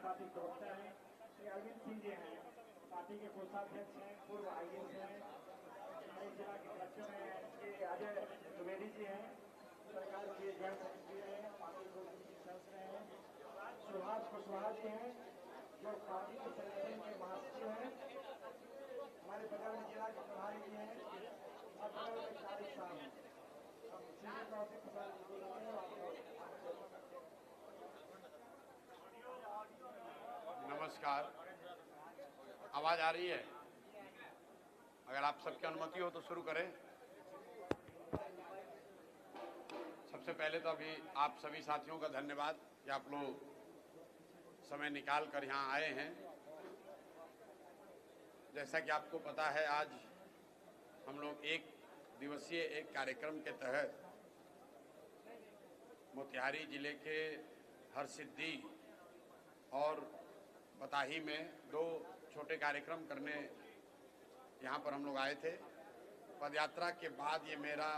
Party प्रवक्ता हैं श्री अरविंद सिंह जी हैं, पार्टी के कोषाध्यक्ष हैं, पूर्व IAS हैं, हमारे जिला के कलेक्टर हैं श्री अजय द्विवेदी जी हैं, सरकार के जॉइंट सेक्रेटरी हैं, पार्टी को सदस्य हैं, सुभाष कुशवाहा जी हैं जो पार्टी के संगठन के महासचिव हैं, हमारे बगल में जिला के प्रभारी जी हैं और बगल में तारिक साहब हैं। हम सीधे तौर से प्रधान जी को लेते हैं। नमस्कार, आवाज आ रही है? अगर आप सबकी अनुमति हो तो शुरू करें। सबसे पहले तो अभी आप सभी साथियों का धन्यवाद कि आप लोग समय निकाल कर यहाँ आए हैं। जैसा कि आपको पता है, आज हम लोग एक दिवसीय एक कार्यक्रम के तहत मोतिहारी जिले के हरसिद्धि और बताही में 2 छोटे कार्यक्रम करने यहाँ पर हम लोग आए थे। पदयात्रा के बाद ये मेरा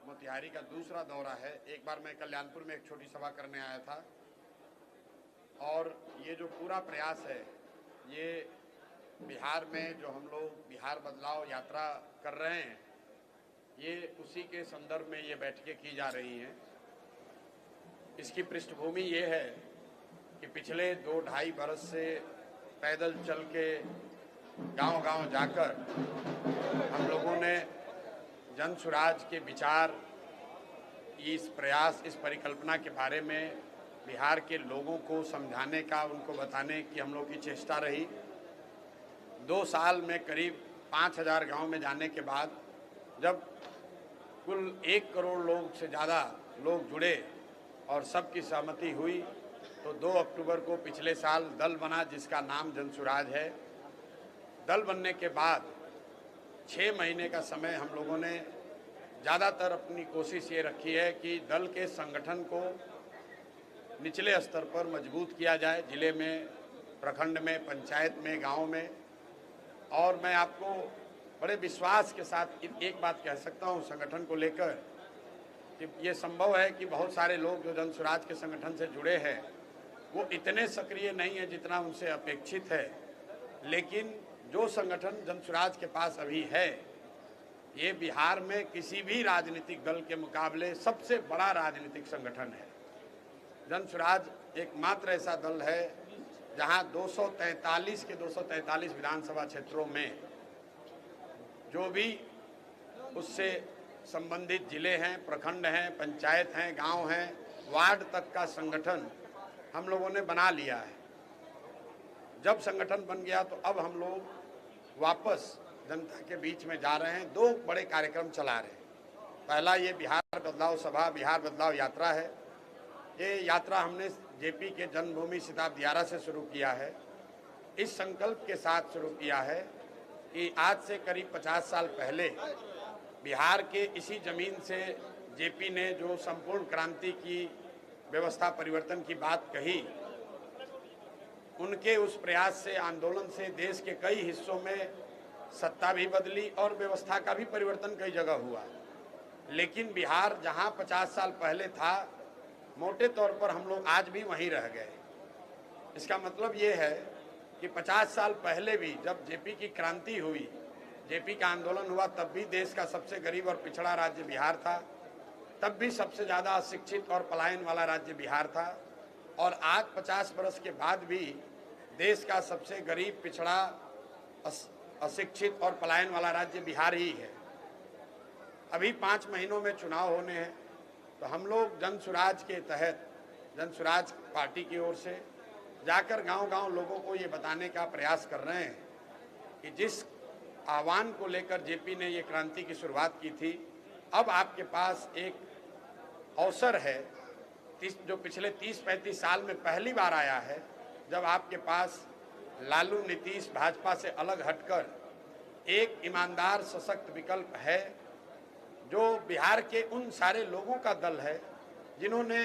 मोतिहारी का दूसरा दौरा है। एक बार मैं कल्याणपुर में एक छोटी सभा करने आया था और ये जो पूरा प्रयास है, ये बिहार में जो हम लोग बिहार बदलाव यात्रा कर रहे हैं, ये उसी के संदर्भ में ये बैठकें की जा रही हैं। इसकी पृष्ठभूमि ये है कि पिछले 2-2.5 बरस से पैदल चल के गांव-गांव जाकर हम लोगों ने जन सुराज के विचार, इस प्रयास, इस परिकल्पना के बारे में बिहार के लोगों को समझाने का, उनको बताने की हम लोग की चेष्टा रही। 2 साल में करीब 5000 गांव में जाने के बाद जब कुल 1 करोड़ लोग से ज़्यादा लोग जुड़े और सबकी सहमति हुई, तो 2 अक्टूबर को पिछले साल दल बना जिसका नाम जन सुराज है। दल बनने के बाद 6 महीने का समय हम लोगों ने ज़्यादातर अपनी कोशिश ये रखी है कि दल के संगठन को निचले स्तर पर मजबूत किया जाए, जिले में, प्रखंड में, पंचायत में, गांव में। और मैं आपको बड़े विश्वास के साथ एक बात कह सकता हूं संगठन को लेकर कि ये संभव है कि बहुत सारे लोग जो जन सुराज के संगठन से जुड़े हैं वो इतने सक्रिय नहीं है जितना उनसे अपेक्षित है, लेकिन जो संगठन जन सुराज के पास अभी है, ये बिहार में किसी भी राजनीतिक दल के मुकाबले सबसे बड़ा राजनीतिक संगठन है। जन सुराज एकमात्र ऐसा दल है जहां 243 के 243 विधानसभा क्षेत्रों में जो भी उससे संबंधित जिले हैं, प्रखंड हैं, पंचायत हैं, गांव हैं, वार्ड तक का संगठन हम लोगों ने बना लिया है। जब संगठन बन गया तो अब हम लोग वापस जनता के बीच में जा रहे हैं। 2 बड़े कार्यक्रम चला रहे हैं। पहला ये बिहार बदलाव सभा, बिहार बदलाव यात्रा है। ये यात्रा हमने जेपी के जन्मभूमि सिताबदियारा से शुरू किया है। इस संकल्प के साथ शुरू किया है कि आज से करीब 50 साल पहले बिहार के इसी जमीन से जेपी ने जो संपूर्ण क्रांति की व्यवस्था परिवर्तन की बात कही, उनके उस प्रयास से, आंदोलन से देश के कई हिस्सों में सत्ता भी बदली और व्यवस्था का भी परिवर्तन कई जगह हुआ। लेकिन बिहार जहां 50 साल पहले था, मोटे तौर पर हम लोग आज भी वहीं रह गए। इसका मतलब ये है कि 50 साल पहले भी जब जेपी की क्रांति हुई, जेपी का आंदोलन हुआ, तब भी देश का सबसे गरीब और पिछड़ा राज्य बिहार था। तब भी सबसे ज़्यादा अशिक्षित और पलायन वाला राज्य बिहार था। और आज 50 बरस के बाद भी देश का सबसे गरीब, पिछड़ा, अशिक्षित और पलायन वाला राज्य बिहार ही है। अभी 5 महीनों में चुनाव होने हैं, तो हम लोग जन सुराज के तहत, जन सुराज पार्टी की ओर से जाकर गांव-गांव लोगों को ये बताने का प्रयास कर रहे हैं कि जिस आह्वान को लेकर जेपी ने ये क्रांति की शुरुआत की थी, अब आपके पास एक अवसर है जो पिछले 30-35 साल में पहली बार आया है, जब आपके पास लालू, नीतीश, भाजपा से अलग हटकर एक ईमानदार, सशक्त विकल्प है जो बिहार के उन सारे लोगों का दल है जिन्होंने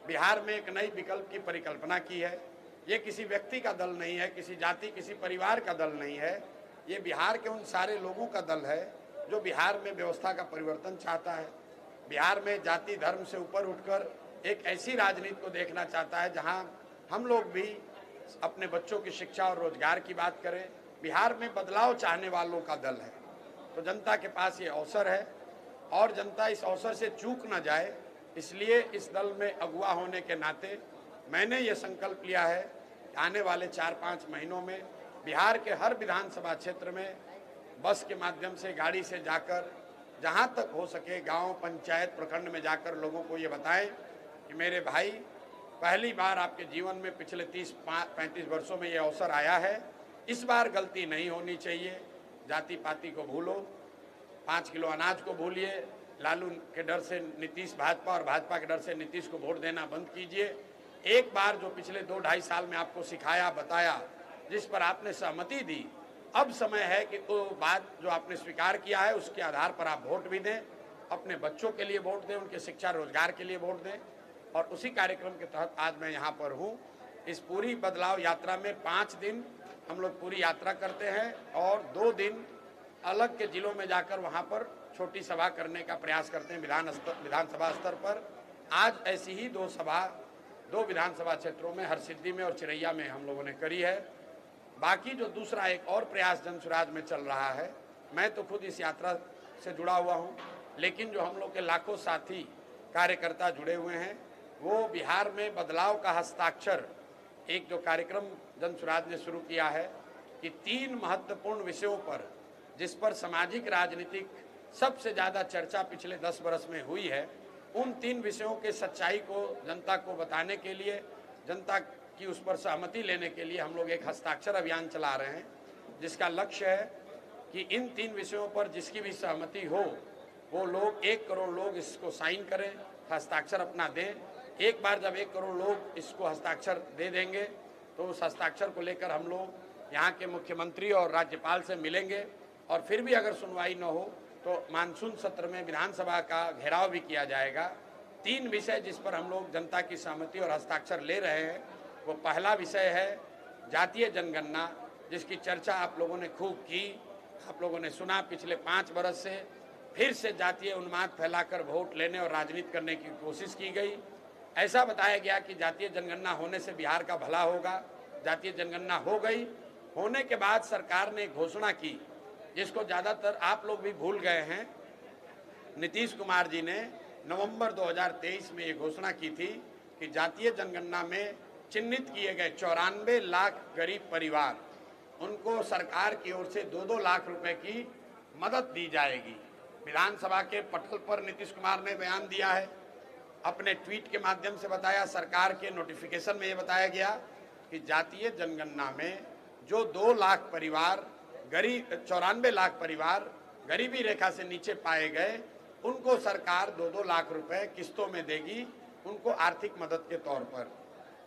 बिहार में एक नई विकल्प की परिकल्पना की है। ये किसी व्यक्ति का दल नहीं है, किसी जाति, किसी परिवार का दल नहीं है। ये बिहार के उन सारे लोगों का दल है जो बिहार में व्यवस्था का परिवर्तन चाहता है, बिहार में जाति धर्म से ऊपर उठकर एक ऐसी राजनीति को देखना चाहता है जहां हम लोग भी अपने बच्चों की शिक्षा और रोजगार की बात करें। बिहार में बदलाव चाहने वालों का दल है, तो जनता के पास ये अवसर है और जनता इस अवसर से चूक न जाए, इसलिए इस दल में अगुवा होने के नाते मैंने ये संकल्प लिया है कि आने वाले 4-5 महीनों में बिहार के हर विधानसभा क्षेत्र में बस के माध्यम से, गाड़ी से जाकर, जहां तक हो सके गांव, पंचायत, प्रखंड में जाकर लोगों को ये बताएं कि मेरे भाई, पहली बार आपके जीवन में पिछले 30-35 वर्षों में ये अवसर आया है, इस बार गलती नहीं होनी चाहिए। जाति पाति को भूलो, 5 किलो अनाज को भूलिए, लालू के डर से नीतीश भाजपा और भाजपा के डर से नीतीश को वोट देना बंद कीजिए। एक बार जो पिछले 2-2.5 साल में आपको सिखाया, बताया, जिस पर आपने सहमति दी, अब समय है कि वो बात जो आपने स्वीकार किया है उसके आधार पर आप वोट भी दें, अपने बच्चों के लिए वोट दें, उनके शिक्षा रोजगार के लिए वोट दें। और उसी कार्यक्रम के तहत आज मैं यहाँ पर हूँ। इस पूरी बदलाव यात्रा में 5 दिन हम लोग पूरी यात्रा करते हैं और 2 दिन अलग के जिलों में जाकर वहाँ पर छोटी सभा करने का प्रयास करते हैं विधानसभा स्तर पर। आज ऐसी ही 2 सभा 2 विधानसभा क्षेत्रों में, हरसिद्धि में और चिरैया में हम लोगों ने करी है। बाकी जो दूसरा एक और प्रयास जन सुराज में चल रहा है, मैं तो खुद इस यात्रा से जुड़ा हुआ हूँ, लेकिन जो हम लोग के लाखों साथी कार्यकर्ता जुड़े हुए हैं, वो बिहार में बदलाव का हस्ताक्षर, एक जो कार्यक्रम जन सुराज ने शुरू किया है कि 3 महत्वपूर्ण विषयों पर, जिस पर सामाजिक राजनीतिक सबसे ज़्यादा चर्चा पिछले 10 वर्ष में हुई है, उन 3 विषयों के सच्चाई को जनता को बताने के लिए, जनता की उस पर सहमति लेने के लिए हम लोग एक हस्ताक्षर अभियान चला रहे हैं, जिसका लक्ष्य है कि इन 3 विषयों पर जिसकी भी सहमति हो, वो लोग 1 करोड़ लोग इसको साइन करें, हस्ताक्षर अपना दें। एक बार जब 1 करोड़ लोग इसको हस्ताक्षर दे देंगे, तो उस हस्ताक्षर को लेकर हम लोग यहाँ के मुख्यमंत्री और राज्यपाल से मिलेंगे और फिर भी अगर सुनवाई न हो तो मानसून सत्र में विधानसभा का घेराव भी किया जाएगा। 3 विषय जिस पर हम लोग जनता की सहमति और हस्ताक्षर ले रहे हैं, वो पहला विषय है जातीय जनगणना, जिसकी चर्चा आप लोगों ने खूब की, आप लोगों ने सुना। पिछले 5 बरस से फिर से जातीय उन्माद फैलाकर वोट लेने और राजनीति करने की कोशिश की गई। ऐसा बताया गया कि जातीय जनगणना होने से बिहार का भला होगा। जातीय जनगणना हो गई, होने के बाद सरकार ने घोषणा की, जिसको ज़्यादातर आप लोग भी भूल गए हैं। नीतीश कुमार जी ने नवंबर 2023 में ये घोषणा की थी कि जातीय जनगणना में चिन्हित किए गए 94 लाख गरीब परिवार, उनको सरकार की ओर से 2-2 लाख रुपए की मदद दी जाएगी। विधानसभा के पटल पर नीतीश कुमार ने बयान दिया है, अपने ट्वीट के माध्यम से बताया, सरकार के नोटिफिकेशन में ये बताया गया कि जातीय जनगणना में जो 2 लाख परिवार, 94 लाख परिवार गरीबी रेखा से नीचे पाए गए, उनको सरकार 2-2 लाख रुपए किस्तों में देगी, उनको आर्थिक मदद के तौर पर।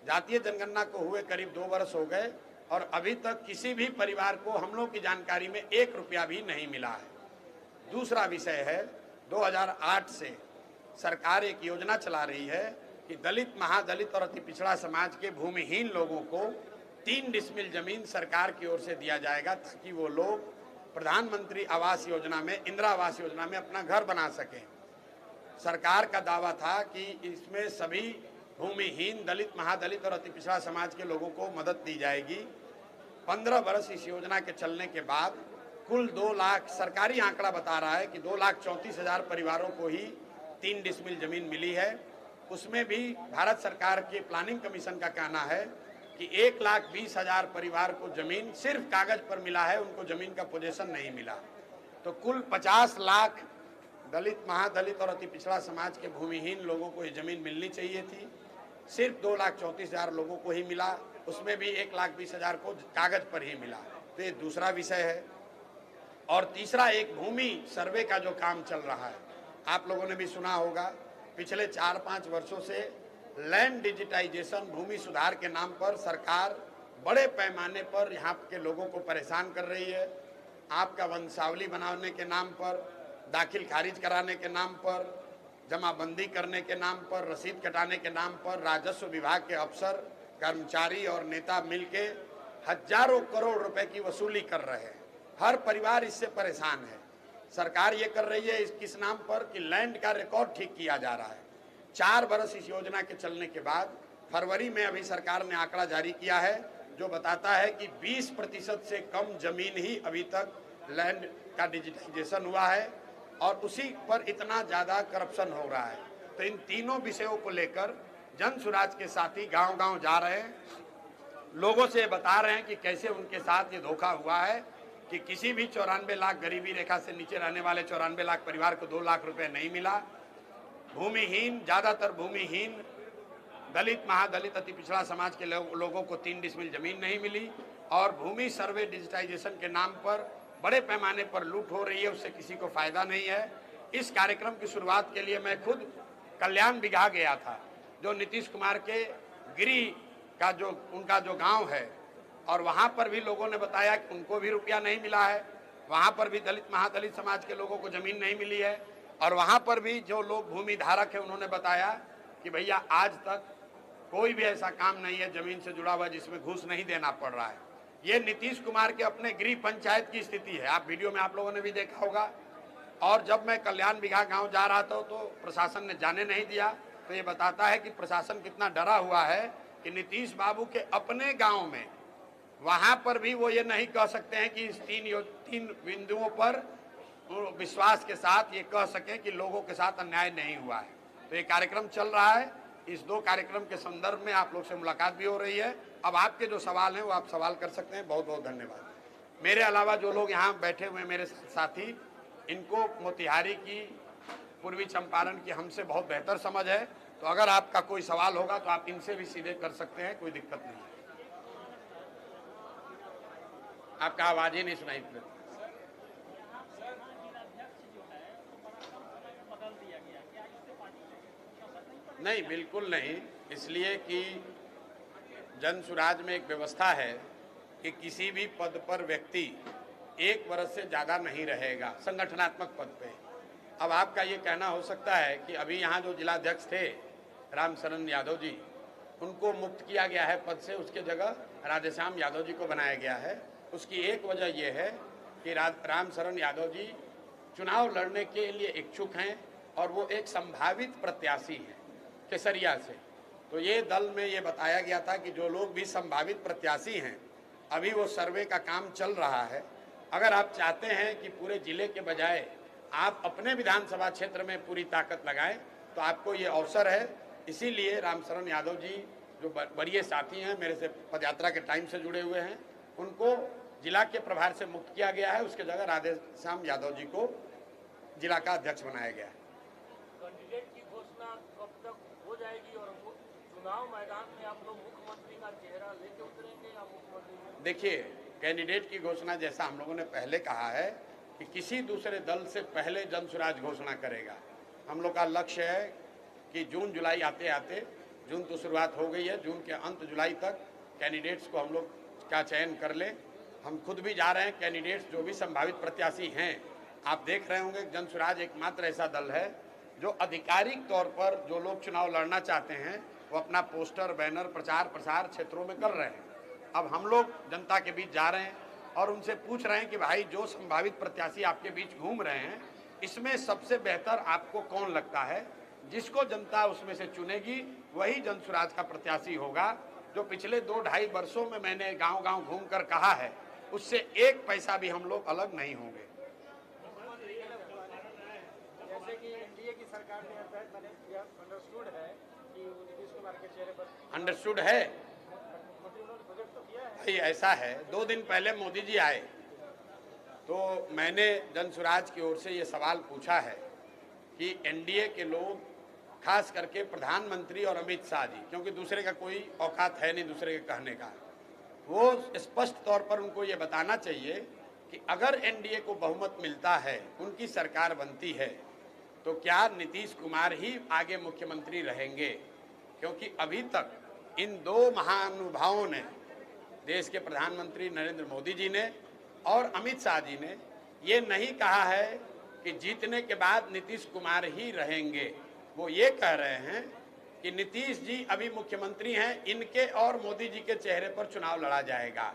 जातीय जनगणना को हुए करीब 2 वर्ष हो गए और अभी तक किसी भी परिवार को हम लोग की जानकारी में 1 रुपया भी नहीं मिला है। दूसरा विषय है, 2008 से सरकार एक योजना चला रही है कि दलित, महादलित और अति पिछड़ा समाज के भूमिहीन लोगों को 3 डिसमिल जमीन सरकार की ओर से दिया जाएगा, ताकि वो लोग प्रधानमंत्री आवास योजना में, इंदिरा आवास योजना में अपना घर बना सकें। सरकार का दावा था कि इसमें सभी भूमिहीन, दलित, महादलित और अति पिछड़ा समाज के लोगों को मदद दी जाएगी। 15 वर्ष इस योजना के चलने के बाद कुल 2 लाख, सरकारी आंकड़ा बता रहा है कि 2,34,000 परिवारों को ही 3 डिसमिल जमीन मिली है। उसमें भी भारत सरकार के प्लानिंग कमीशन का कहना है कि 1,20,000 परिवार को जमीन सिर्फ कागज पर मिला है, उनको जमीन का पोजीशन नहीं मिला। तो कुल 50 लाख दलित, महादलित और अति पिछड़ा समाज के भूमिहीन लोगों को ये जमीन मिलनी चाहिए थी, सिर्फ 2,34,000 लोगों को ही मिला, उसमें भी 1,20,000 को कागज पर ही मिला। तो ये दूसरा विषय है। और तीसरा, एक भूमि सर्वे का जो काम चल रहा है, आप लोगों ने भी सुना होगा, पिछले 4-5 वर्षों से लैंड डिजिटाइजेशन, भूमि सुधार के नाम पर सरकार बड़े पैमाने पर यहाँ के लोगों को परेशान कर रही है। आपका वंशावली बनाने के नाम पर, दाखिल खारिज कराने के नाम पर, जमाबंदी करने के नाम पर, रसीद कटाने के नाम पर राजस्व विभाग के अफसर, कर्मचारी और नेता मिलके हजारों करोड़ रुपए की वसूली कर रहे हैं। हर परिवार इससे परेशान है। सरकार ये कर रही है किस नाम पर कि लैंड का रिकॉर्ड ठीक किया जा रहा है। 4 बरस इस योजना के चलने के बाद फरवरी में अभी सरकार ने आंकड़ा जारी किया है जो बताता है कि 20% से कम जमीन ही अभी तक लैंड का डिजिटाइजेशन हुआ है और उसी पर इतना ज़्यादा करप्शन हो रहा है। तो इन तीनों विषयों को लेकर जन सुराज के साथी गांव-गांव जा रहे हैं, लोगों से बता रहे हैं कि कैसे उनके साथ ये धोखा हुआ है कि किसी भी 94 लाख गरीबी रेखा से नीचे रहने वाले 94 लाख परिवार को 2 लाख रुपए नहीं मिला। भूमिहीन, ज़्यादातर भूमिहीन दलित, महादलित, अति पिछड़ा समाज के लोगों को 3 डिसमिल जमीन नहीं मिली और भूमि सर्वे डिजिटाइजेशन के नाम पर बड़े पैमाने पर लूट हो रही है, उससे किसी को फायदा नहीं है। इस कार्यक्रम की शुरुआत के लिए मैं खुद कल्याण बिघा गया था, जो नीतीश कुमार के गिरी का जो उनका जो गांव है, और वहां पर भी लोगों ने बताया कि उनको भी रुपया नहीं मिला है, वहां पर भी दलित महादलित समाज के लोगों को जमीन नहीं मिली है, और वहां पर भी जो लोग भूमि धारक है उन्होंने बताया कि भैया आज तक कोई भी ऐसा काम नहीं है जमीन से जुड़ा हुआ जिसमें घूस नहीं देना पड़ रहा है। ये नीतीश कुमार के अपने गृह पंचायत की स्थिति है, आप वीडियो में आप लोगों ने भी देखा होगा। और जब मैं कल्याण बिघा गांव जा रहा था तो प्रशासन ने जाने नहीं दिया, तो ये बताता है कि प्रशासन कितना डरा हुआ है कि नीतीश बाबू के अपने गांव में वहां पर भी वो ये नहीं कह सकते हैं कि इस तीन बिंदुओं पर विश्वास के साथ ये कह सके कि लोगों के साथ अन्याय नहीं हुआ है। तो ये कार्यक्रम चल रहा है, इस 2 कार्यक्रम के संदर्भ में आप लोग से मुलाकात भी हो रही है। अब आपके जो सवाल हैं वो आप सवाल कर सकते हैं। बहुत बहुत धन्यवाद। मेरे अलावा जो लोग यहाँ बैठे हुए मेरे साथी, इनको मोतिहारी की, पूर्वी चंपारण की हमसे बहुत बेहतर समझ है, तो अगर आपका कोई सवाल होगा तो आप इनसे भी सीधे कर सकते हैं, कोई दिक्कत नहीं है। आपका आवाज ही नहीं सुनाई पड़ती। नहीं, बिल्कुल नहीं, इसलिए कि जन सुराज में एक व्यवस्था है कि किसी भी पद पर व्यक्ति 1 वर्ष से ज़्यादा नहीं रहेगा संगठनात्मक पद पे। अब आपका ये कहना हो सकता है कि अभी यहाँ जो जिलाध्यक्ष थे रामशरण यादव जी, उनको मुक्त किया गया है पद से, उसके जगह राधेश्याम यादव जी को बनाया गया है। उसकी एक वजह यह है कि रामशरण यादव जी चुनाव लड़ने के लिए इच्छुक हैं और वो एक संभावित प्रत्याशी हैं केसरिया से। तो ये दल में ये बताया गया था कि जो लोग भी संभावित प्रत्याशी हैं, अभी वो सर्वे का काम चल रहा है। अगर आप चाहते हैं कि पूरे जिले के बजाय आप अपने विधानसभा क्षेत्र में पूरी ताकत लगाएं, तो आपको ये अवसर है। इसीलिए रामशरण यादव जी जो वरीय साथी हैं, मेरे से पदयात्रा के टाइम से जुड़े हुए हैं, उनको जिला के प्रभार से मुक्त किया गया है। उसके जगह राधेश्याम यादव जी को जिला का अध्यक्ष बनाया गया है। कैंडिडेट की घोषणा कब तक हो जाएगी और चुनाव मैदान में आप लोग मुख्यमंत्री का चेहरा लेके उतरेंगे या मुख्यमंत्री? देखिए, कैंडिडेट की घोषणा जैसा हम लोगों ने पहले कहा है कि किसी दूसरे दल से पहले जन सुराज घोषणा करेगा। हम लोग का लक्ष्य है कि जून जुलाई आते आते, जून तो शुरुआत हो गई है, जून के अंत जुलाई तक कैंडिडेट्स को हम लोग का चयन कर ले। हम खुद भी जा रहे हैं, कैंडिडेट्स जो भी संभावित प्रत्याशी हैं, आप देख रहे होंगे जन सुराज एकमात्र ऐसा दल है जो आधिकारिक तौर पर जो लोग चुनाव लड़ना चाहते हैं वो अपना पोस्टर, बैनर, प्रचार प्रसार क्षेत्रों में कर रहे हैं। अब हम लोग जनता के बीच जा रहे हैं और उनसे पूछ रहे हैं कि भाई जो संभावित प्रत्याशी आपके बीच घूम रहे हैं, इसमें सबसे बेहतर आपको कौन लगता है? जिसको जनता उसमें से चुनेगी वही जन सुराज का प्रत्याशी होगा। जो पिछले 2-2.5 वर्षों में मैंने गांव-गांव घूमकर कहा है, उससे 1 पैसा भी हम लोग अलग नहीं होंगे। जैसे कि एनडीए की सरकार ने अंडरस्टूड है कि नीतीश कुमार के चेहरे पर अंडरस्टूड है बजट तो किया है। भाई, ऐसा है, 2 दिन पहले मोदी जी आए तो मैंने जन सुराज की ओर से ये सवाल पूछा है कि एनडीए के लोग, खास करके प्रधानमंत्री और अमित शाह जी, क्योंकि दूसरे का कोई औकात है नहीं दूसरे के कहने का, वो स्पष्ट तौर पर उनको ये बताना चाहिए कि अगर एनडीए को बहुमत मिलता है, उनकी सरकार बनती है, तो क्या नीतीश कुमार ही आगे मुख्यमंत्री रहेंगे? क्योंकि अभी तक इन 2 महानुभावों ने, देश के प्रधानमंत्री नरेंद्र मोदी जी ने और अमित शाह जी ने, ये नहीं कहा है कि जीतने के बाद नीतीश कुमार ही रहेंगे। वो ये कह रहे हैं कि नीतीश जी अभी मुख्यमंत्री हैं, इनके और मोदी जी के चेहरे पर चुनाव लड़ा जाएगा,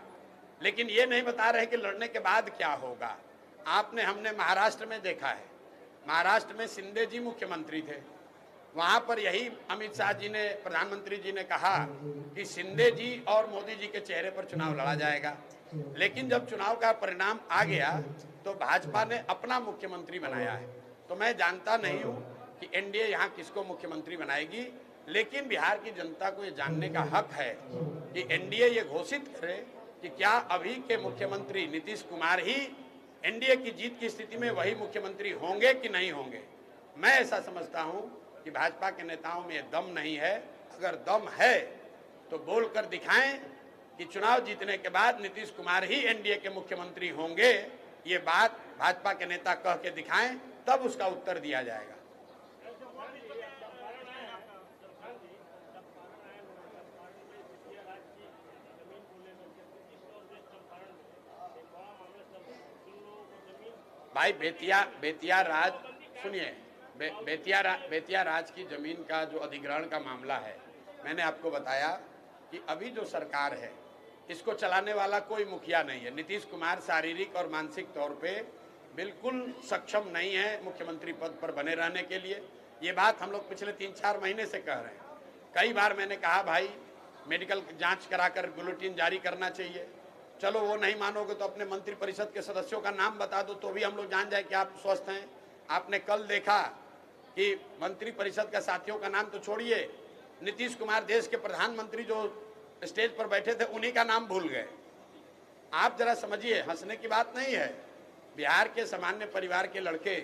लेकिन ये नहीं बता रहे कि लड़ने के बाद क्या होगा। हमने महाराष्ट्र में देखा है, महाराष्ट्र में शिंदे जी मुख्यमंत्री थे, वहां पर यही अमित शाह जी ने, प्रधानमंत्री जी ने कहा कि शिंदे जी और मोदी जी के चेहरे पर चुनाव लड़ा जाएगा। लेकिन जब चुनाव का परिणाम आ गया तो भाजपा ने अपना मुख्यमंत्री बनाया है। तो मैं जानता नहीं हूं कि एनडीए यहां किसको मुख्यमंत्री बनाएगी, लेकिन बिहार की जनता को ये जानने का हक है कि एनडीए ये घोषित करे कि क्या अभी के मुख्यमंत्री नीतीश कुमार ही एनडीए की जीत की स्थिति में वही मुख्यमंत्री होंगे कि नहीं होंगे। मैं ऐसा समझता हूं कि भाजपा के नेताओं में दम नहीं है। अगर दम है तो बोलकर दिखाएं कि चुनाव जीतने के बाद नीतीश कुमार ही एनडीए के मुख्यमंत्री होंगे। ये बात भाजपा के नेता कह के दिखाएं, तब उसका उत्तर दिया जाएगा। भाई बेतिया राज सुनिए, बेतिया राज की जमीन का जो अधिग्रहण का मामला है, मैंने आपको बताया कि अभी जो सरकार है इसको चलाने वाला कोई मुखिया नहीं है। नीतीश कुमार शारीरिक और मानसिक तौर पे बिल्कुल सक्षम नहीं है मुख्यमंत्री पद पर बने रहने के लिए। ये बात हम लोग पिछले 3-4 महीने से कह रहे हैं। कई बार मैंने कहा भाई मेडिकल जांच कराकर बुलेटिन जारी करना चाहिए। चलो वो नहीं मानोगे तो अपने मंत्रिपरिषद के सदस्यों का नाम बता दो, तो भी हम लोग जान जाए कि आप स्वस्थ हैं। आपने कल देखा कि मंत्रिपरिषद के साथियों का नाम तो छोड़िए, नीतीश कुमार देश के प्रधानमंत्री जो स्टेज पर बैठे थे उन्हीं का नाम भूल गए। आप जरा समझिए, हंसने की बात नहीं है। बिहार के सामान्य परिवार के लड़के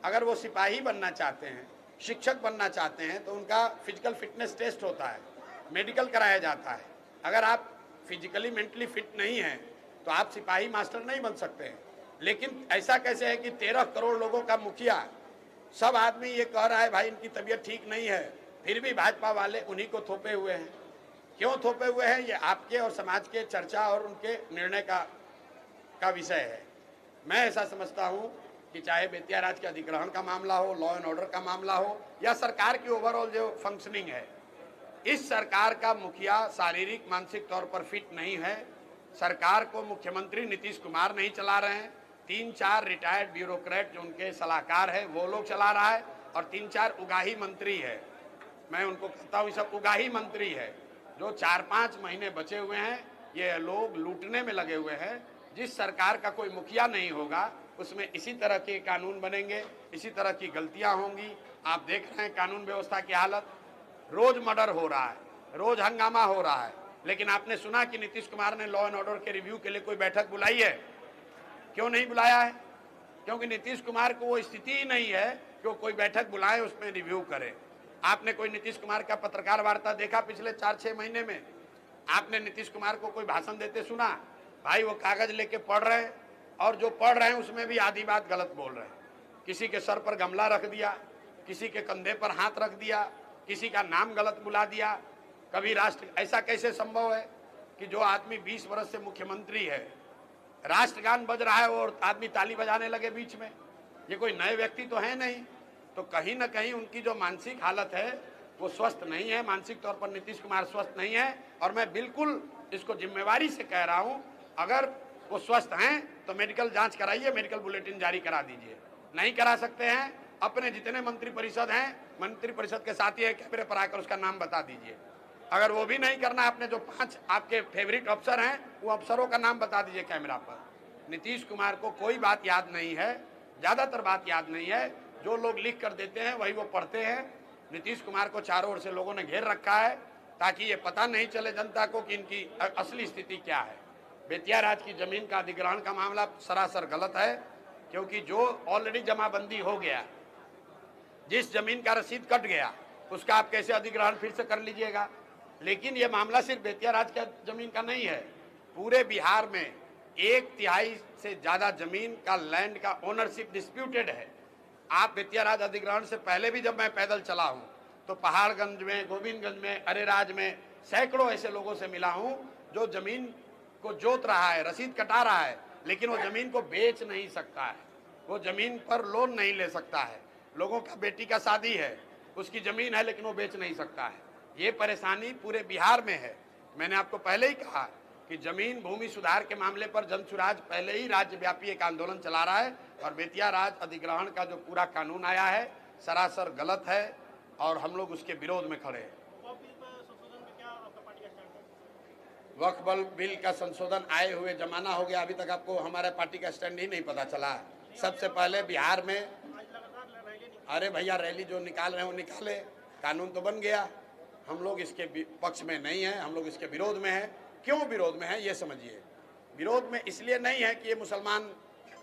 अगर वो सिपाही बनना चाहते हैं, शिक्षक बनना चाहते हैं, तो उनका फिजिकल फिटनेस टेस्ट होता है, मेडिकल कराया जाता है। अगर आप फिजिकली मेंटली फिट नहीं हैं तो आप सिपाही मास्टर नहीं बन सकते हैं। लेकिन ऐसा कैसे है कि 13 करोड़ लोगों का मुखिया, सब आदमी ये कह रहा है भाई इनकी तबीयत ठीक नहीं है, फिर भी भाजपा वाले उन्हीं को थोपे हुए हैं। क्यों थोपे हुए हैं, ये आपके और समाज के चर्चा और उनके निर्णय का विषय है। मैं ऐसा समझता हूं कि चाहे बेतिया राज के अधिग्रहण का मामला हो, लॉ एंड ऑर्डर का मामला हो, या सरकार की ओवरऑल जो फंक्शनिंग है, इस सरकार का मुखिया शारीरिक मानसिक तौर पर फिट नहीं है। सरकार को मुख्यमंत्री नीतीश कुमार नहीं चला रहे हैं, 3-4 रिटायर्ड ब्यूरोक्रेट जो उनके सलाहकार है वो लोग चला रहा है, और 3-4 उगाही मंत्री है। मैं उनको कहता हूँ सब उगाही मंत्री है। जो 4-5 महीने बचे हुए हैं ये लोग लूटने में लगे हुए हैं। जिस सरकार का कोई मुखिया नहीं होगा उसमें इसी तरह के कानून बनेंगे, इसी तरह की गलतियां होंगी। आप देख रहे हैं कानून व्यवस्था की हालत, रोज मर्डर हो रहा है, रोज हंगामा हो रहा है। लेकिन आपने सुना कि नीतीश कुमार ने लॉ एंड ऑर्डर के रिव्यू के लिए कोई बैठक बुलाई है? क्यों नहीं बुलाया है? क्योंकि नीतीश कुमार को वो स्थिति ही नहीं है कि वो कोई बैठक बुलाए उसमें रिव्यू करे। आपने कोई नीतीश कुमार का पत्रकार वार्ता देखा पिछले 4-6 महीने में? आपने नीतीश कुमार को कोई भाषण देते सुना? भाई वो कागज लेके पढ़ रहे हैं, और जो पढ़ रहे हैं उसमें भी आधी बात गलत बोल रहे हैं। किसी के सर पर गमला रख दिया, किसी के कंधे पर हाथ रख दिया, किसी का नाम गलत बुला दिया। कभी राष्ट्र, ऐसा कैसे संभव है कि जो आदमी 20 वर्ष से मुख्यमंत्री है, राष्ट्रगान बज रहा है और आदमी ताली बजाने लगे बीच में? ये कोई नए व्यक्ति तो है नहीं। तो कहीं ना कहीं उनकी जो मानसिक हालत है वो स्वस्थ नहीं है। मानसिक तौर पर नीतीश कुमार स्वस्थ नहीं है, और मैं बिल्कुल इसको जिम्मेवारी से कह रहा हूं, अगर वो स्वस्थ हैं तो मेडिकल जांच कराइए, मेडिकल बुलेटिन जारी करा दीजिए। नहीं करा सकते हैं, अपने जितने मंत्रिपरिषद हैं, मंत्रिपरिषद के साथी है, कैमरे पर आकर उसका नाम बता दीजिए। अगर वो भी नहीं करना, अपने जो 5 आपके फेवरेट अफसर हैं वो अफसरों का नाम बता दीजिए कैमरा पर। नीतीश कुमार को कोई बात याद नहीं है, ज्यादातर बात याद नहीं है। जो लोग लिख कर देते हैं वही वो पढ़ते हैं। नीतीश कुमार को चारों ओर से लोगों ने घेर रखा है ताकि ये पता नहीं चले जनता को कि इनकी असली स्थिति क्या है। बेतिया राज की जमीन का अधिग्रहण का मामला सरासर गलत है, क्योंकि जो ऑलरेडी जमाबंदी हो गया, जिस जमीन का रसीद कट गया, उसका आप कैसे अधिग्रहण फिर से कर लीजिएगा। लेकिन ये मामला सिर्फ बेतिया राज का जमीन का नहीं है, पूरे बिहार में 1/3 से ज्यादा जमीन का लैंड का ओनरशिप डिस्प्यूटेड है। आप बेतिया राज अधिग्रहण से पहले भी जब मैं पैदल चला हूं तो पहाड़गंज में, गोविंदगंज में, अरेराज में सैकड़ों ऐसे लोगों से मिला हूं जो जमीन को जोत रहा है, रसीद कटा रहा है, लेकिन वो जमीन को बेच नहीं सकता है, वो जमीन पर लोन नहीं ले सकता है। लोगों का बेटी का शादी है, उसकी जमीन है लेकिन वो बेच नहीं सकता है। ये परेशानी पूरे बिहार में है। मैंने आपको पहले ही कहा कि जमीन भूमि सुधार के मामले पर जनसुराज पहले ही राज्यव्यापी एक आंदोलन चला रहा है, और बेतिया राज अधिग्रहण का जो पूरा कानून आया है सरासर गलत है। और हम लोग उसके विरोध में खड़े हैं। वक्फ बिल का संशोधन आए हुए जमाना हो गया, अभी तक आपको हमारे पार्टी का स्टैंड ही नहीं पता चला। सबसे पहले बिहार में, अरे भैया रैली जो निकाल रहे हैं वो निकाले, कानून तो बन गया। हम लोग इसके पक्ष में नहीं हैं, हम लोग इसके विरोध में हैं। क्यों विरोध में है ये समझिए। विरोध में इसलिए नहीं है कि ये मुसलमान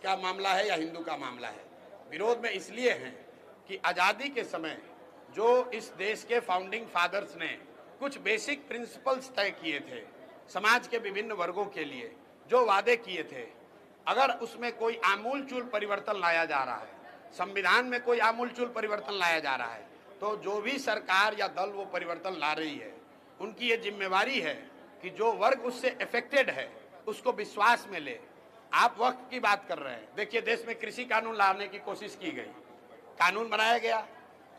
का मामला है या हिंदू का मामला है। विरोध में इसलिए है कि आज़ादी के समय जो इस देश के फाउंडिंग फादर्स ने कुछ बेसिक प्रिंसिपल्स तय किए थे समाज के विभिन्न वर्गों के लिए, जो वादे किए थे, अगर उसमें कोई आमूलचूल परिवर्तन लाया जा रहा है, संविधान में कोई आमूलचूल परिवर्तन लाया जा रहा है, तो जो भी सरकार या दल वो परिवर्तन ला रही है, उनकी ये जिम्मेवारी है कि जो वर्ग उससे अफेक्टेड है उसको विश्वास में ले। आप वक्त की बात कर रहे हैं, देखिए देश में कृषि कानून लाने की कोशिश की गई, कानून बनाया गया,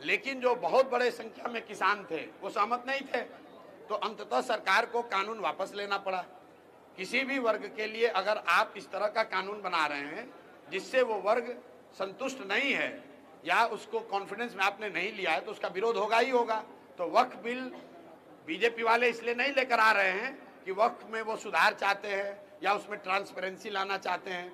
लेकिन जो बहुत बड़े संख्या में किसान थे वो सहमत नहीं थे, तो अंततः सरकार को कानून वापस लेना पड़ा। किसी भी वर्ग के लिए अगर आप इस तरह का कानून बना रहे हैं जिससे वो वर्ग संतुष्ट नहीं है या उसको कॉन्फिडेंस में आपने नहीं लिया है, तो उसका विरोध होगा ही होगा। तो वक्फ बिल बीजेपी वाले इसलिए नहीं लेकर आ रहे हैं कि वक्फ में वो सुधार चाहते हैं या उसमें ट्रांसपेरेंसी लाना चाहते हैं।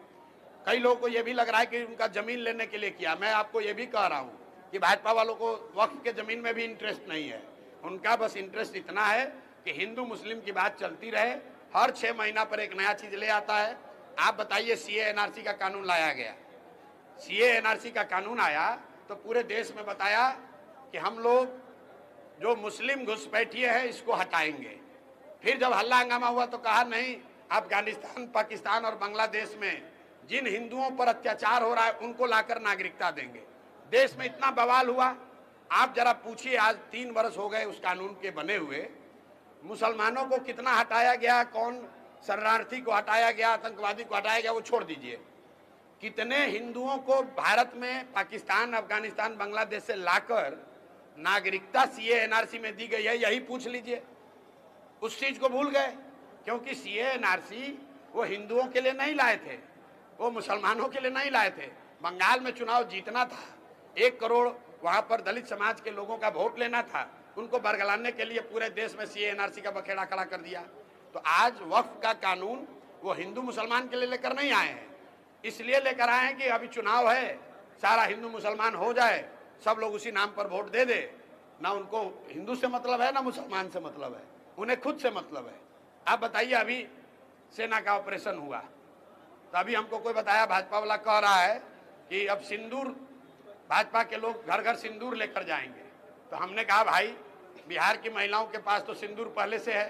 कई लोगों को ये भी लग रहा है कि उनका जमीन लेने के लिए किया। मैं आपको ये भी कह रहा हूँ कि भाजपा वालों को वक्फ के जमीन में भी इंटरेस्ट नहीं है। उनका बस इंटरेस्ट इतना है कि हिंदू मुस्लिम की बात चलती रहे, हर 6 महीना पर एक नया चीज ले आता है। आप बताइए, सीए एनआरसी का कानून लाया गया, सीए एनआरसी का कानून आया तो पूरे देश में बताया कि हम लोग जो मुस्लिम घुसपैठिए हैं इसको हटाएंगे। फिर जब हल्ला हंगामा हुआ तो कहा नहीं, अफगानिस्तान, पाकिस्तान और बांग्लादेश में जिन हिंदुओं पर अत्याचार हो रहा है उनको लाकर नागरिकता देंगे। देश में इतना बवाल हुआ। आप जरा पूछिए, आज 3 वर्ष हो गए उस कानून के बने हुए, मुसलमानों को कितना हटाया गया, कौन शरणार्थी को हटाया गया, आतंकवादी को हटाया गया, वो छोड़ दीजिए। कितने हिंदुओं को भारत में पाकिस्तान, अफगानिस्तान, बांग्लादेश से लाकर नागरिकता सीए एनआरसी में दी गई है, यही पूछ लीजिए। उस चीज को भूल गए, क्योंकि सीए एनआरसी वो हिंदुओं के लिए नहीं लाए थे, वो मुसलमानों के लिए नहीं लाए थे। बंगाल में चुनाव जीतना था, 1 करोड़ वहां पर दलित समाज के लोगों का वोट लेना था, उनको बरगलाने के लिए पूरे देश में सीए एनआरसी का बखेड़ा खड़ा कर दिया। तो आज वक्फ का कानून वो हिंदू मुसलमान के लिए लेकर नहीं आए हैं, इसलिए लेकर आए हैं कि अभी चुनाव है, सारा हिंदू मुसलमान हो जाए, सब लोग उसी नाम पर वोट दे दे। ना उनको हिंदू से मतलब है ना मुसलमान से मतलब है, उन्हें खुद से मतलब है। आप बताइए, अभी सेना का ऑपरेशन हुआ तो अभी हमको कोई बताया, भाजपा वाला कह रहा है कि अब सिंदूर, भाजपा के लोग घर घर सिंदूर लेकर जाएंगे। तो हमने कहा भाई, बिहार की महिलाओं के पास तो सिंदूर पहले से है।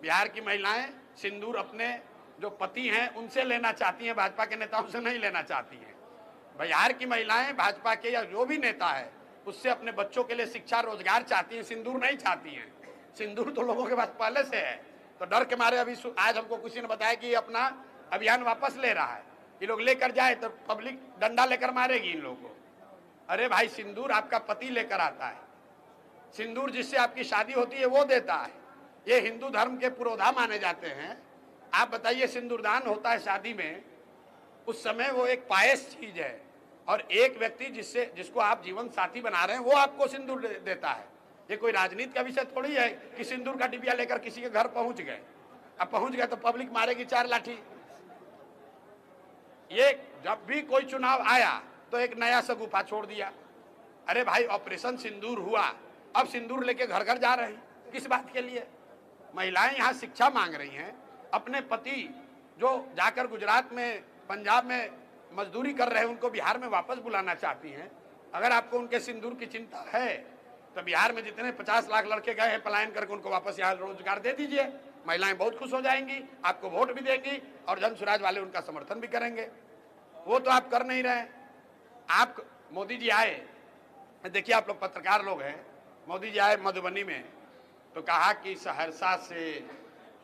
बिहार की महिलाएं सिंदूर अपने जो पति हैं उनसे लेना चाहती हैं, भाजपा के नेताओं से नहीं लेना चाहती हैं। बिहार की महिलाएं भाजपा के या जो भी नेता है उससे अपने बच्चों के लिए शिक्षा, रोजगार चाहती हैं, सिंदूर नहीं चाहती हैं। सिंदूर तो लोगों के पास पहले से है। तो डर के मारे अभी आज हमको किसी ने बताया कि अपना अभियान वापस ले रहा है, ये लोग लेकर जाए तो पब्लिक डंडा लेकर मारेगी इन लोगों को। अरे भाई, सिंदूर आपका पति लेकर आता है, सिंदूर जिससे आपकी शादी होती है वो देता है। ये हिंदू धर्म के पुरोधा माने जाते हैं। आप बताइए, सिंदूरदान होता है शादी में, उस समय वो एक पायस चीज है, और एक व्यक्ति जिसको आप जीवन साथी बना रहे हैं वो आपको सिंदूर देता है। ये कोई राजनीति का विषय थोड़ी है कि सिंदूर का डिबिया लेकर किसी के घर पहुंच गए। अब पहुंच गए तो पब्लिक मारेगी 4 लाठी। ये जब भी कोई चुनाव आया तो एक नया सगुफा छोड़ दिया। अरे भाई, ऑपरेशन सिंदूर हुआ, अब सिंदूर लेके घर घर जा रहे हैं, किस बात के लिए? महिलाएं यहाँ शिक्षा मांग रही हैं, अपने पति जो जाकर गुजरात में, पंजाब में मजदूरी कर रहे हैं उनको बिहार में वापस बुलाना चाहती हैं। अगर आपको उनके सिंदूर की चिंता है तो बिहार में जितने 50 लाख लड़के गए हैं पलायन करके, उनको वापस यहाँ रोजगार दे दीजिए। महिलाएं बहुत खुश हो जाएंगी, आपको वोट भी देंगी और जन स्वराज वाले उनका समर्थन भी करेंगे। वो तो आप कर नहीं रहे। आप, मोदी जी आए, देखिए आप लोग पत्रकार लोग हैं, मोदी जी आए मधुबनी में तो कहा कि सहरसा से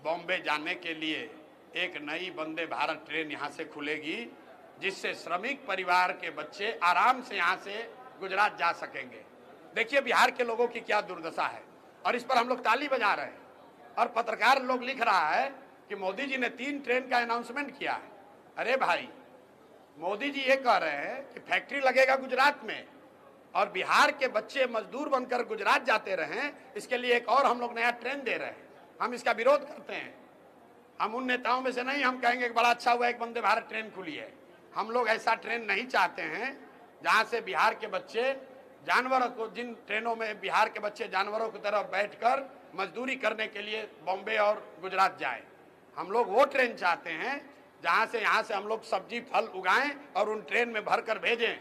बॉम्बे जाने के लिए एक नई वंदे भारत ट्रेन यहाँ से खुलेगी, जिससे श्रमिक परिवार के बच्चे आराम से यहाँ से गुजरात जा सकेंगे। देखिए बिहार के लोगों की क्या दुर्दशा है, और इस पर हम लोग ताली बजा रहे हैं। और पत्रकार लोग लिख रहा है कि मोदी जी ने 3 ट्रेन का अनाउंसमेंट किया है। अरे भाई, मोदी जी ये कह रहे हैं कि फैक्ट्री लगेगा गुजरात में और बिहार के बच्चे मजदूर बनकर गुजरात जाते रहें, इसके लिए एक और हम लोग नया ट्रेन दे रहे हैं। हम इसका विरोध करते हैं। हम उन नेताओं में से नहीं हम कहेंगे कि बड़ा अच्छा हुआ एक वंदे भारत ट्रेन खुली है। हम लोग ऐसा ट्रेन नहीं चाहते हैं जहां से बिहार के बच्चे जानवरों को, जिन ट्रेनों में बिहार के बच्चे जानवरों की तरह बैठकर मजदूरी करने के लिए बॉम्बे और गुजरात जाए। हम लोग वो ट्रेन चाहते हैं जहां से यहाँ से हम लोग सब्जी फल उगाएं और उन ट्रेन में भरकर भेजें।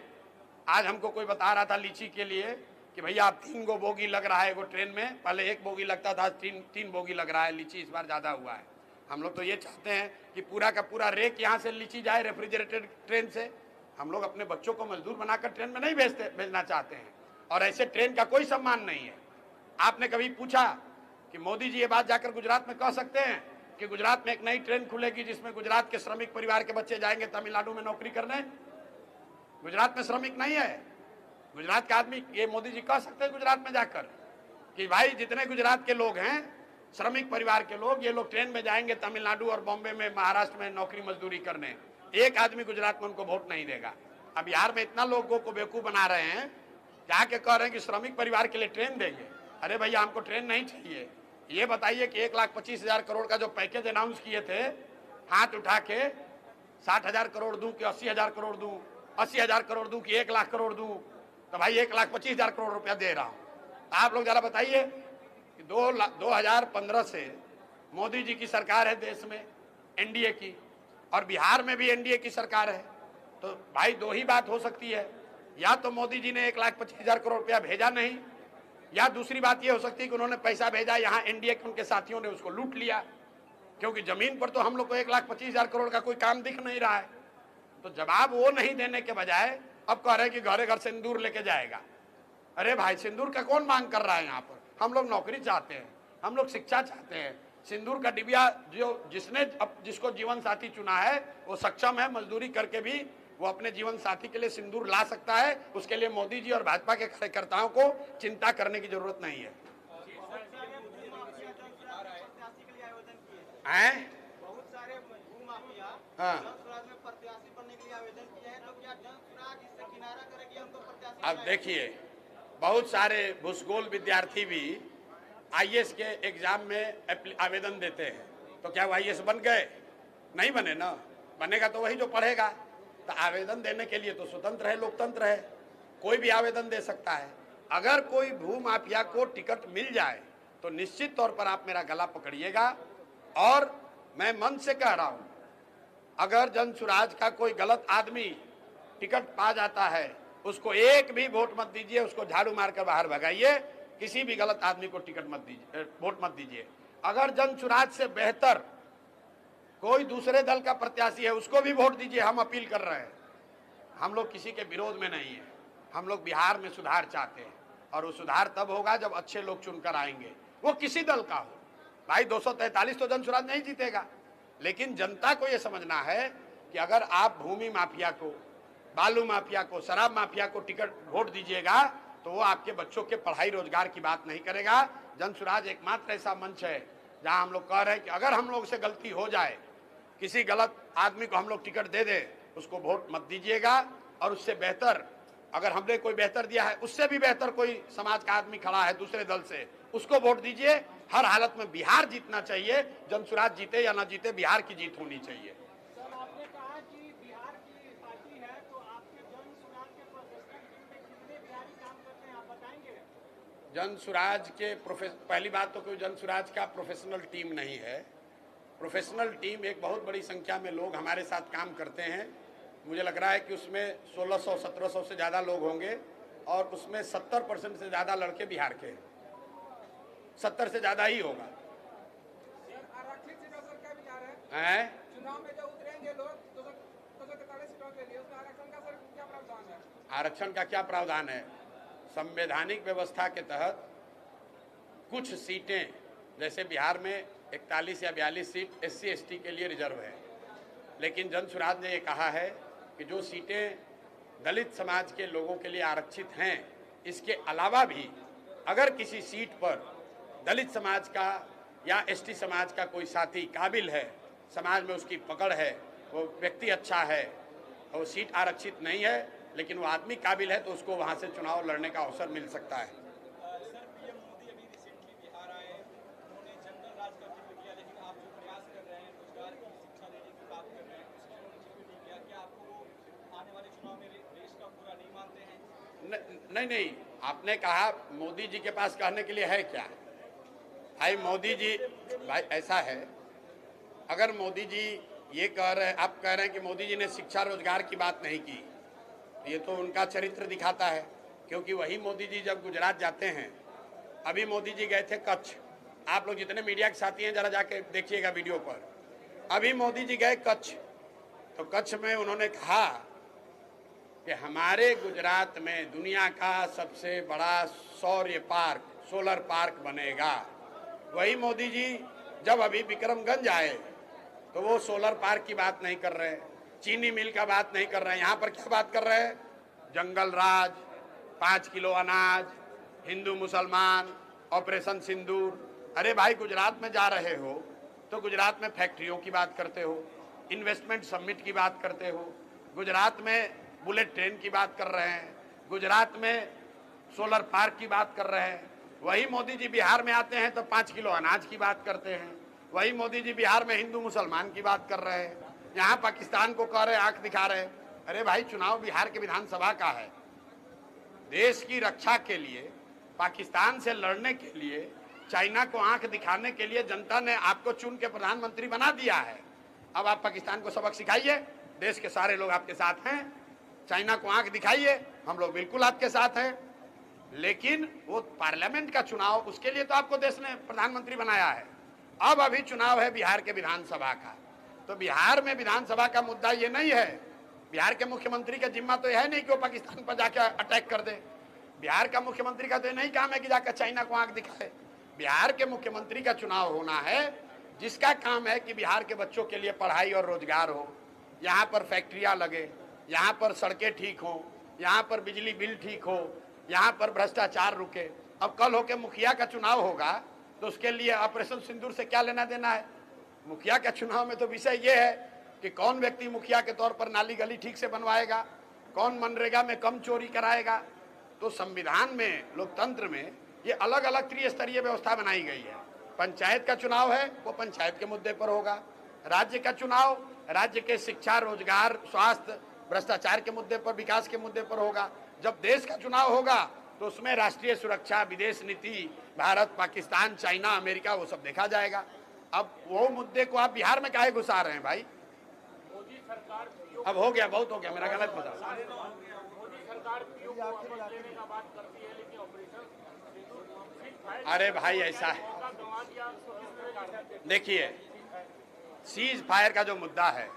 आज हमको कोई बता रहा था लीची के लिए कि भैया आप 3 गो बोगी लग रहा है वो ट्रेन में, पहले 1 बोगी लगता था, 3 बोगी लग रहा है। लीची इस बार ज़्यादा हुआ है। हम लोग तो ये चाहते हैं कि पूरा का पूरा रेक यहाँ से लीची जाए रेफ्रिजरेटेड ट्रेन से। हम लोग अपने बच्चों को मजदूर बनाकर ट्रेन में नहीं भेजना चाहते हैं, और ऐसे ट्रेन का कोई सम्मान नहीं है। आपने कभी पूछा कि मोदी जी ये बात जाकर गुजरात में कह सकते हैं कि गुजरात में एक नई ट्रेन खुलेगी जिसमें गुजरात के श्रमिक परिवार के बच्चे जाएंगे तमिलनाडु में नौकरी करने? गुजरात में श्रमिक नहीं है। गुजरात का आदमी, ये मोदी जी कह सकते हैं गुजरात में जाकर कि भाई जितने गुजरात के लोग हैं, श्रमिक परिवार के लोग, ये लोग ट्रेन में जाएंगे तमिलनाडु और बॉम्बे में, महाराष्ट्र में नौकरी मजदूरी करने। एक आदमी गुजरात में उनको वोट नहीं देगा। अब बिहार में इतना लोगों को बेवकूफ बना रहे हैं, जाके कह रहे हैं कि श्रमिक परिवार के लिए ट्रेन देंगे। अरे भैया हमको ट्रेन नहीं चाहिए। ये बताइए कि 1,25,000 करोड़ का जो पैकेज अनाउंस किए थे, हाथ उठा के 60,000 करोड़ दूं कि 80,000 करोड़ दूं, 80,000 करोड़ दूं कि 1,00,000 करोड़ दूं, तो भाई 1,25,000 करोड़ रुपया दे रहा हूं। आप लोग जरा बताइए कि 2015 से मोदी जी की सरकार है देश में, एनडीए की, और बिहार में भी एनडीए की सरकार है। तो भाई 2 ही बात हो सकती है, या तो मोदी जी ने 1,25,000 करोड़ रुपया भेजा नहीं, या दूसरी बात ये हो सकती है कि उन्होंने पैसा भेजा, यहाँ एनडीए के उनके साथियों ने उसको लूट लिया। क्योंकि जमीन पर तो हम लोग को 1,25,000 करोड़ का कोई काम दिख नहीं रहा है। तो जवाब वो नहीं देने के बजाय अब कह रहे हैं कि घरे घर सिंदूर लेके जाएगा। अरे भाई सिंदूर का कौन मांग कर रहा है यहाँ पर? हम लोग नौकरी चाहते हैं, हम लोग शिक्षा चाहते हैं। सिंदूर का डिबिया जो जिसको जीवन साथी चुना है वो सक्षम है मजदूरी करके भी वो अपने जीवन साथी के लिए सिंदूर ला सकता है। उसके लिए मोदी जी और भाजपा के कार्यकर्ताओं को चिंता करने की जरूरत नहीं है। बहुत सारे भूमाफिया हाँ। जनसुराज में प्रत्याशी बनने के लिए आवेदन किए हैं, तो क्या जनसुराज इससे किनारा करेगी हमको प्रत्याशी? अब देखिए, बहुत सारे भूसगोल विद्यार्थी भी आईएएस के एग्जाम में आवेदन देते हैं, तो क्या वो आईएएस बन गए? नहीं बने ना। बनेगा तो वही जो पढ़ेगा। तो आवेदन देने के लिए तो स्वतंत्र है, लोकतंत्र है, कोई भी आवेदन दे सकता है। अगर कोई भूमाफिया को टिकट मिल जाए तो निश्चित तौर पर आप मेरा गला पकड़िएगा। और मैं मन से कह रहा हूं, अगर जनसुराज का कोई गलत आदमी टिकट पा जाता है, उसको एक भी वोट मत दीजिए, उसको झाड़ू मारकर बाहर भगाइए। किसी भी गलत आदमी को टिकट मत दीजिए, वोट मत दीजिए। अगर जनसुराज से बेहतर कोई दूसरे दल का प्रत्याशी है, उसको भी वोट दीजिए। हम अपील कर रहे हैं। हम लोग किसी के विरोध में नहीं है। हम लोग बिहार में सुधार चाहते हैं, और वो सुधार तब होगा जब अच्छे लोग चुनकर आएंगे, वो किसी दल का हो। भाई 243 तो जनसुराज नहीं जीतेगा, लेकिन जनता को यह समझना है कि अगर आप भूमि माफिया को, बालू माफिया को, शराब माफिया को टिकट वोट दीजिएगा तो वो आपके बच्चों के पढ़ाई रोजगार की बात नहीं करेगा। जनसुराज एकमात्र ऐसा मंच है जहां हम लोग कह रहे हैं कि अगर हम लोग से गलती हो जाए, किसी गलत आदमी को हम लोग टिकट दे दे, उसको वोट मत दीजिएगा। और उससे बेहतर, अगर हमने कोई बेहतर दिया है, उससे भी बेहतर कोई समाज का आदमी खड़ा है दूसरे दल से, उसको वोट दीजिए। हर हालत में बिहार जीतना चाहिए। जनसुराज जीते या ना जीते, बिहार की जीत होनी चाहिए। सर, आपने कहा कि बिहार की पार्टी है, तो आपके जनसुराज के प्रोफेशनल टीम में कितने बिहारी काम करते हैं, आप बताएंगे? जनसुराज के पहली बात तो कोई जनसुराज का प्रोफेशनल टीम नहीं है। प्रोफेशनल टीम एक बहुत बड़ी संख्या में लोग हमारे साथ काम करते हैं। मुझे लग रहा है कि उसमें 1600-1700 से ज़्यादा लोग होंगे, और उसमें 70% से ज़्यादा लड़के बिहार के हैं। 70 से ज़्यादा ही होगा। आरक्षित सीटों से क्या विचार हैं? चुनाव में जो उतरेंगे लोग 243 सीटों के लिए, उसका आरक्षण का सर क्या प्रावधान है? आरक्षण का क्या प्रावधान है? संवैधानिक व्यवस्था के तहत कुछ सीटें, जैसे बिहार में 41 या 42 सीट SC/ST के लिए रिजर्व है, लेकिन जनसुराज ने ये कहा है कि जो सीटें दलित समाज के लोगों के लिए आरक्षित हैं, इसके अलावा भी अगर किसी सीट पर दलित समाज का या ST समाज का कोई साथी काबिल है, समाज में उसकी पकड़ है, वो व्यक्ति अच्छा है, और वो सीट आरक्षित नहीं है, लेकिन वो आदमी काबिल है तो उसको वहाँ से चुनाव लड़ने का अवसर मिल सकता है। सर, पीएम मोदी अभी रिसेंटली बिहार आए, उन्होंने जंगल राज का जिक्र किया, लेकिन आप जो प्रयास कर रहे हैं रोजगार की, शिक्षा देने की बात कर रहे हैं, उसकी उन्होंने जिक्र नहीं किया। क्या आपको वो आने वाले चुनाव में देश का पूरा नहीं मानते हैं? नहीं, आपने कहा मोदी जी के पास कहने के लिए है क्या? भाई मोदी जी, भाई ऐसा है, अगर मोदी जी ये कह रहे हैं, आप कह रहे हैं कि मोदी जी ने शिक्षा रोजगार की बात नहीं की, ये तो उनका चरित्र दिखाता है, क्योंकि वही मोदी जी जब गुजरात जाते हैं, अभी मोदी जी गए थे कच्छ, आप लोग जितने मीडिया के साथी हैं जरा जाके देखिएगा वीडियो पर, अभी मोदी जी गए कच्छ, तो कच्छ में उन्होंने कहा कि हमारे गुजरात में दुनिया का सबसे बड़ा सौर्य पार्क, सोलर पार्क बनेगा। वही मोदी जी जब अभी विक्रमगंज आए तो वो सोलर पार्क की बात नहीं कर रहे, चीनी मिल का बात नहीं कर रहे हैं, यहाँ पर क्या बात कर रहे हैं? जंगल राज, 5 किलो अनाज, हिंदू मुसलमान, ऑपरेशन सिंदूर। अरे भाई गुजरात में जा रहे हो तो गुजरात में फैक्ट्रियों की बात करते हो, इन्वेस्टमेंट समिट की बात करते हो, गुजरात में बुलेट ट्रेन की बात कर रहे हैं, गुजरात में सोलर पार्क की बात कर रहे हैं। वही मोदी जी बिहार में आते हैं तो 5 किलो अनाज की बात करते हैं। वही मोदी जी बिहार में हिंदू मुसलमान की बात कर रहे हैं, यहाँ पाकिस्तान को कह रहे, आंख दिखा रहे। अरे भाई चुनाव बिहार के विधानसभा का है, देश की रक्षा के लिए, पाकिस्तान से लड़ने के लिए, चाइना को आंख दिखाने के लिए जनता ने आपको चुन के प्रधानमंत्री बना दिया है। अब आप पाकिस्तान को सबक सिखाइए, देश के सारे लोग आपके साथ हैं, चाइना को आंख दिखाइए, हम लोग बिल्कुल आपके साथ हैं। लेकिन वो पार्लियामेंट का चुनाव, उसके लिए तो आपको देश ने प्रधानमंत्री बनाया है। अब अभी चुनाव है बिहार के विधानसभा का, तो बिहार में विधानसभा का मुद्दा ये नहीं है, बिहार के मुख्यमंत्री का जिम्मा तो यह है नहीं कि वो पाकिस्तान पर जाकर अटैक कर दे। बिहार का मुख्यमंत्री का तो नहीं काम है कि जाकर चाइना को आंख दिखाए। बिहार के मुख्यमंत्री का चुनाव होना है जिसका काम है कि बिहार के बच्चों के लिए पढ़ाई और रोजगार हो, यहाँ पर फैक्ट्रियाँ लगे, यहाँ पर सड़कें ठीक हो, यहाँ पर बिजली बिल ठीक हो, यहाँ पर भ्रष्टाचार रुके। अब कल होके मुखिया का चुनाव होगा तो उसके लिए ऑपरेशन सिंदूर से क्या लेना देना है? मुखिया के चुनाव में तो विषय ये है कि कौन व्यक्ति मुखिया के तौर पर नाली गली ठीक से बनवाएगा, कौन मनरेगा में कम चोरी कराएगा। तो संविधान में, लोकतंत्र में ये अलग अलग त्रिस्तरीय व्यवस्था बनाई गई है। पंचायत का चुनाव है वो पंचायत के मुद्दे पर होगा, राज्य का चुनाव राज्य के शिक्षा, रोजगार, स्वास्थ्य, भ्रष्टाचार के मुद्दे पर, विकास के मुद्दे पर होगा। जब देश का चुनाव होगा तो उसमें राष्ट्रीय सुरक्षा, विदेश नीति, भारत, पाकिस्तान, चाइना, अमेरिका, वो सब देखा जाएगा। अब वो मुद्दे को आप बिहार में काहे घुसा रहे हैं भाई? मोदी सरकार अब हो गया, बहुत हो गया, मेरा गलत बता। मोदी सरकार पीओ को वापस लेने का बात करती है, लेकिन ऑपरेशन अरे भाई ऐसा है, मौका गंवा दिया तो किस तरह? देखिए सीज फायर का जो मुद्दा है,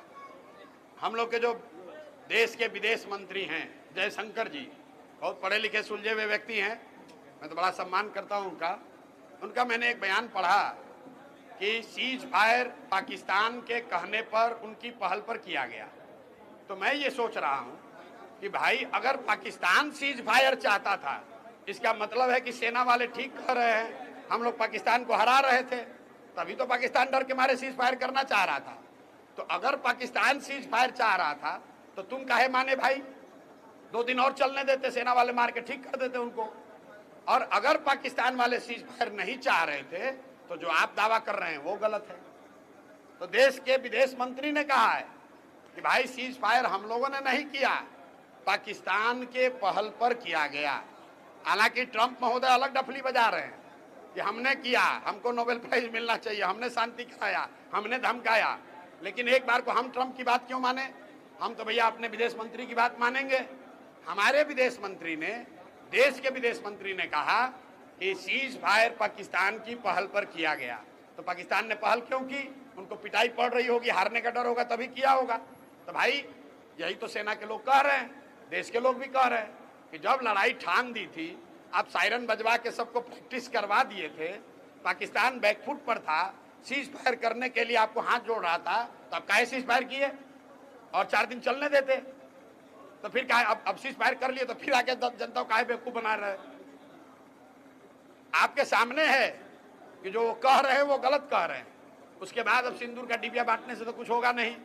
हम लोग के जो देश के विदेश मंत्री हैं जयशंकर जी, बहुत पढ़े लिखे सुलझे हुए व्यक्ति हैं, मैं तो बड़ा सम्मान करता हूं उनका मैंने एक बयान पढ़ा कि सीज फायर पाकिस्तान के कहने पर, उनकी पहल पर किया गया। तो मैं ये सोच रहा हूं कि भाई अगर पाकिस्तान सीज फायर चाहता था, इसका मतलब है कि सेना वाले ठीक कह रहे हैं, हम लोग पाकिस्तान को हरा रहे थे, तभी तो पाकिस्तान डर के मारे सीज फायर करना चाह रहा था। तो अगर पाकिस्तान सीज फायर चाह रहा था तो तुम काहे माने भाई? 2 दिन और चलने देते, सेना वाले मार के ठीक कर देते उनको। और अगर पाकिस्तान वाले सीज फायर नहीं चाह रहे थे तो जो आप दावा कर रहे हैं वो गलत है। तो देश के विदेश मंत्री ने कहा है कि भाई सीज फायर हम लोगों ने नहीं किया, पाकिस्तान के पहल पर किया गया। हालांकि ट्रंप महोदय अलग डफली बजा रहे हैं कि हमने किया, हमको नोबेल प्राइज मिलना चाहिए, हमने शांति कराया, हमने धमकाया। लेकिन एक बार को हम ट्रंप की बात क्यों माने? हम तो भैया अपने विदेश मंत्री की बात मानेंगे। हमारे विदेश मंत्री ने, देश के विदेश मंत्री ने कहा कि सीज फायर पाकिस्तान की पहल पर किया गया। तो पाकिस्तान ने पहल क्यों की? उनको पिटाई पड़ रही होगी, हारने का डर होगा, तभी किया होगा। तो भाई यही तो सेना के लोग कह रहे हैं, देश के लोग भी कह रहे हैं कि जब लड़ाई ठान दी थी, आप सायरन बजवा के सबको प्रैक्टिस करवा दिए थे, पाकिस्तान बैकफुट पर था, सीज फायर करने के लिए आपको हाथ जोड़ रहा था, तो आप काहे सीज फायर किए और 4 दिन चलने देते? तो फिर काहे अब सीज फायर कर लिए तो फिर आके जनता को काहे बेवकूफ बना रहे? आपके सामने है कि जो वो कह रहे हैं वो गलत कह रहे हैं। उसके बाद अब सिंदूर का डिबिया बांटने से तो कुछ होगा नहीं।